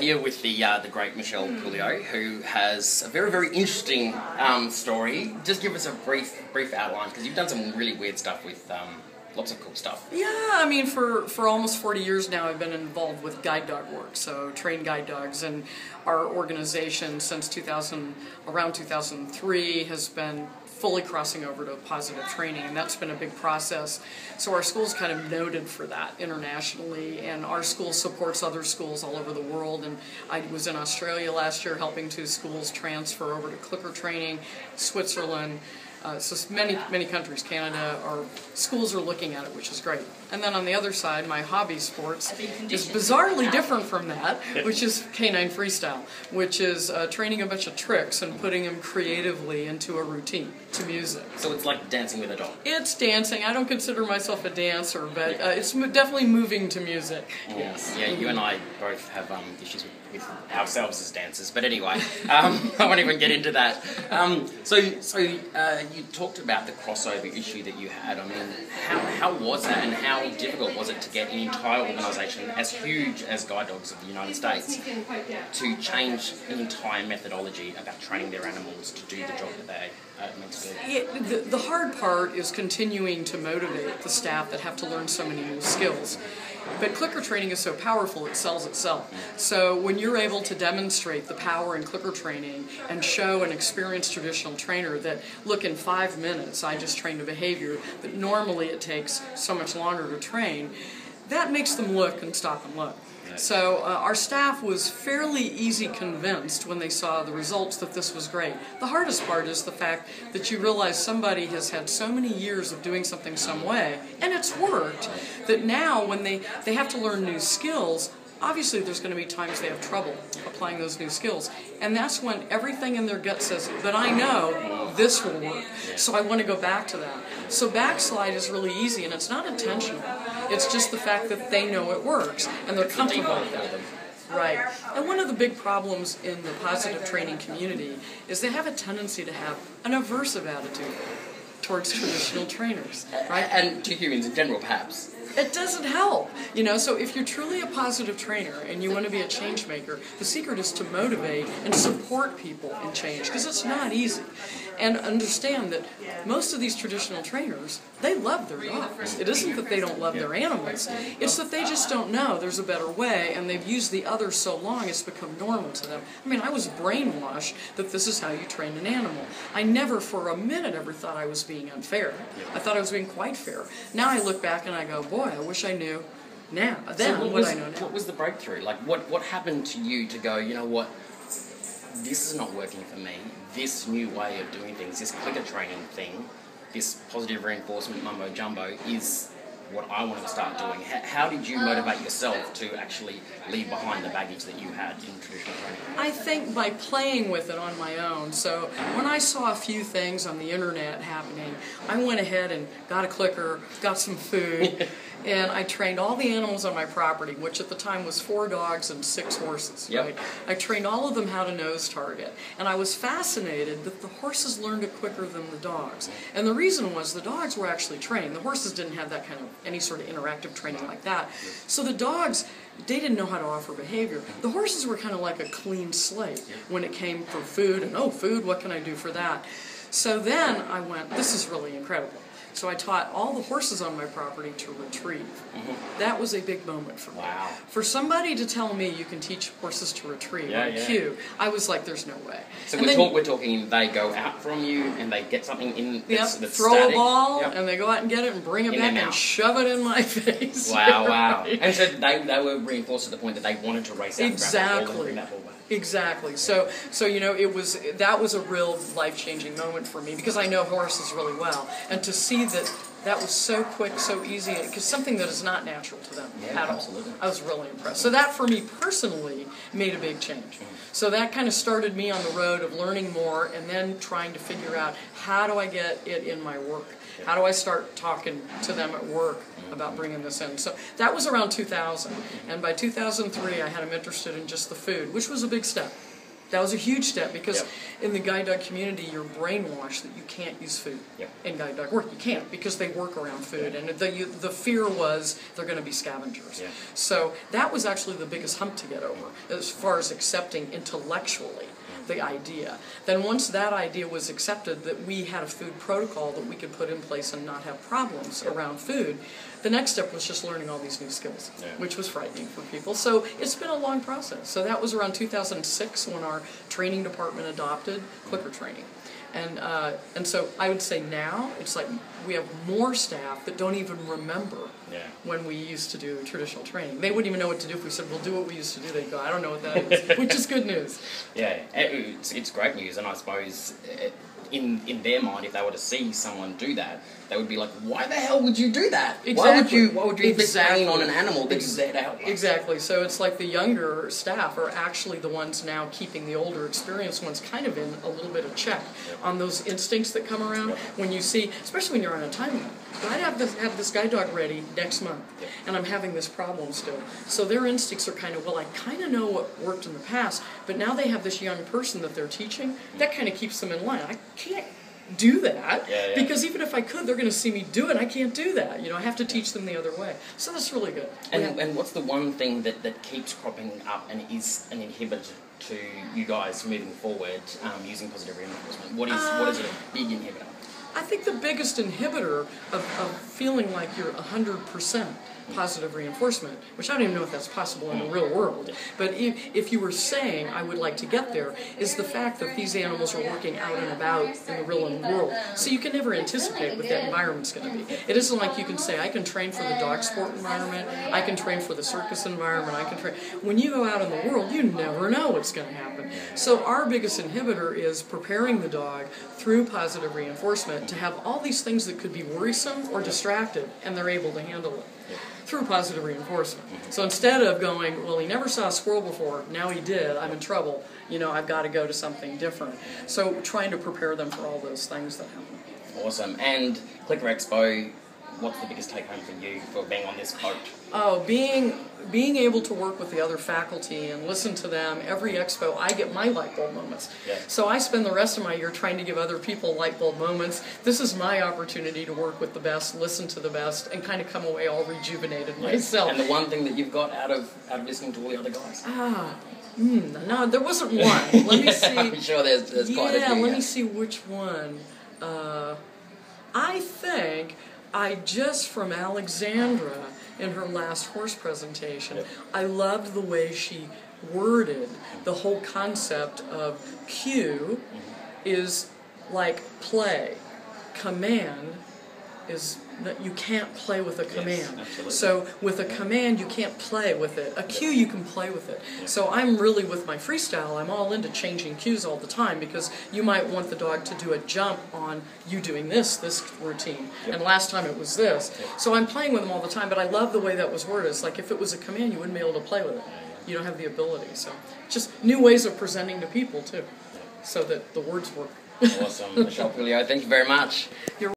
here with the great Michele Pouliot, who has a very, very interesting story. Just give us a brief outline, because you've done some really weird stuff with lots of cool stuff. Yeah, I mean, for almost 40 years now, I've been involved with guide dog work, so trained guide dogs, and our organization since around 2003 has been fully crossing over to positive training, and that's been a big process. So our school's kind of noted for that internationally, and our school supports other schools all over the world. And I was in Australia last year helping 2 schools transfer over to clicker training, Switzerland, so many countries, Canada, our schools are looking at it, which is great. And then on the other side, my hobby sports is bizarrely different from that, which is canine freestyle, which is training a bunch of tricks and putting them creatively into a routine to music. So it's like dancing with a dog. It's dancing. I don't consider myself a dancer, but it's definitely moving to music. Yes. Yeah, you and I both have issues with ourselves as dancers. But anyway, I won't even get into that. So you talked about the crossover issue that you had. I mean, how was that, and how difficult was it to get an entire organisation as huge as Guide Dogs of the United States to change an entire methodology about training their animals to do the job that they are meant to do? The hard part is continuing to motivate the staff that have to learn so many new skills. But clicker training is so powerful, it sells itself. So when you're able to demonstrate the power in clicker training and show an experienced traditional trainer that, look, in 5 minutes I just trained a behavior that normally it takes so much longer to train, that makes them look and stop and look. So our staff was fairly easy convinced when they saw the results that this was great. The hardest part is the fact that you realize somebody has had so many years of doing something some way, and it's worked, that now when they have to learn new skills, obviously there's going to be times they have trouble applying those new skills. And that's when everything in their gut says, but I know this will work, so I want to go back to that. So backslide is really easy, and it's not intentional. It's just the fact that they know it works, and they're comfortable with that. Right. And one of the big problems in the positive training community is they have a tendency to have an aversive attitude towards traditional trainers, right? And to humans in general, perhaps. It doesn't help, you know. So if you're truly a positive trainer and you want to be a change maker, the secret is to motivate and support people in change, because it's not easy. And understand that most of these traditional trainers, they love their dogs. It isn't that they don't love their animals, it's that they just don't know there's a better way, and they've used the other so long it's become normal to them. I mean, I was brainwashed that this is how you train an animal. I never for a minute ever thought I was being unfair. I thought I was being quite fair. Now I look back and I go, boy, I wish I knew now, then so what I know now. What was the breakthrough? Like, what happened to you to go, you know what, this is not working for me. This new way of doing things, this clicker training thing, this positive reinforcement mumbo jumbo is what I want to start doing. How did you motivate yourself to actually leave behind the baggage that you had in traditional training? I think by playing with it on my own. So when I saw a few things on the internet happening, I went ahead and got a clicker, got some food, and I trained all the animals on my property, which at the time was 4 dogs and 6 horses. Yep. Right? I trained all of them how to nose target, and I was fascinated that the horses learned it quicker than the dogs. And the reason was the dogs were actually trained. The horses didn't have that kind of any sort of interactive training like that. So the dogs, they didn't know how to offer behavior. The horses were kind of like a clean slate when it came for food, and oh, food, what can I do for that? So then I went, this is really incredible. So I taught all the horses on my property to retrieve. That was a big moment for me. Wow. For somebody to tell me you can teach horses to retrieve on cue, I was like, there's no way. So we're talking they go out from you and they get something in that's throw static. A ball, and they go out and get it and bring it back and shove it in my face. Wow, wow. And so they were reinforced to the point that they wanted to race out and grab that ball and bring that ball back. Exactly. So you know, that was a real life-changing moment for me, because I know horses really well, and to see that was so quick, so easy, because something that is not natural to them at all. Absolutely. I was really impressed. So that, for me personally, made a big change. So that kind of started me on the road of learning more, and then trying to figure out, how do I get it in my work? How do I start talking to them at work about bringing this in? So that was around 2000, and by 2003 I had them interested in just the food, which was a big step. That was a huge step because Yep. in the guide dog community, you're brainwashed that you can't use food Yep. in guide dog work. You can't because they work around food, and the fear was they're going to be scavengers. Yeah. So that was actually the biggest hump to get over as far as accepting intellectually the idea. Then once that idea was accepted, that we had a food protocol that we could put in place and not have problems around food, the next step was just learning all these new skills, which was frightening for people. So it's been a long process. So that was around 2006 when our training department adopted clicker training. And so I would say now it's like we have more staff that don't even remember when we used to do traditional training. They wouldn't even know what to do if we said, "We'll do what we used to do." They'd go, "I don't know what that is," which is good news. Yeah, it's great news, and I suppose in their mind, if they were to see someone do that, they would be like, "Why the hell would you do that? Exactly. Why would you inflict pain on an animal that is there to help us?" Exactly. So it's like the younger staff are actually the ones now keeping the older experienced ones kind of in a little bit of check on those instincts that come around when you see, especially when you're on a time limit. I'd have this guide dog ready next month, and I'm having this problem still. So their instincts are kind of, well, I kind of know what worked in the past, but now they have this young person that they're teaching. That kind of keeps them in line. I can't do that because even if I could, they're going to see me do it. I can't do that. I have to teach them the other way. So that's really good. And what's the one thing that keeps cropping up and is an inhibitor to you guys moving forward using positive reinforcement? What is a big inhibitor? I think the biggest inhibitor of feeling like you're 100% positive reinforcement, which I don't even know if that's possible in the real world, but if you were saying, I would like to get there, is the fact that these animals are working out and about in the real world. So you can never anticipate what that environment's going to be. It isn't like you can say, I can train for the dog sport environment, I can train for the circus environment, I can train. When you go out in the world, you never know what's going to happen. So our biggest inhibitor is preparing the dog through positive reinforcement to have all these things that could be worrisome or distracted, and they're able to handle it through positive reinforcement. So instead of going, well, he never saw a squirrel before, now he did, I'm in trouble, I've got to go to something different. So trying to prepare them for all those things that happen. Awesome. And Clicker Expo, what's the biggest take home for you for being on this boat? Oh, being able to work with the other faculty and listen to them. Every expo, I get my light bulb moments. So I spend the rest of my year trying to give other people light bulb moments. This is my opportunity to work with the best, listen to the best, and kind of come away all rejuvenated myself. And the one thing that you've got out of listening to all the other guys? No, there wasn't one. Let me see. I'm sure there's quite a few. Let me see which one. I think from Alexandra in her last horse presentation, I loved the way she worded the whole concept of cue is like play. Command is that you can't play with a command. So with a command, you can't play with it. A cue, you can play with it. So I'm really, with my freestyle, I'm all into changing cues all the time because you might want the dog to do a jump on you doing this routine. And last time it was this. So I'm playing with them all the time, but I love the way that was worded. It's like if it was a command, you wouldn't be able to play with it. You don't have the ability. So just new ways of presenting to people, too, so that the words work. Awesome. Michele Pouliot, thank you very much.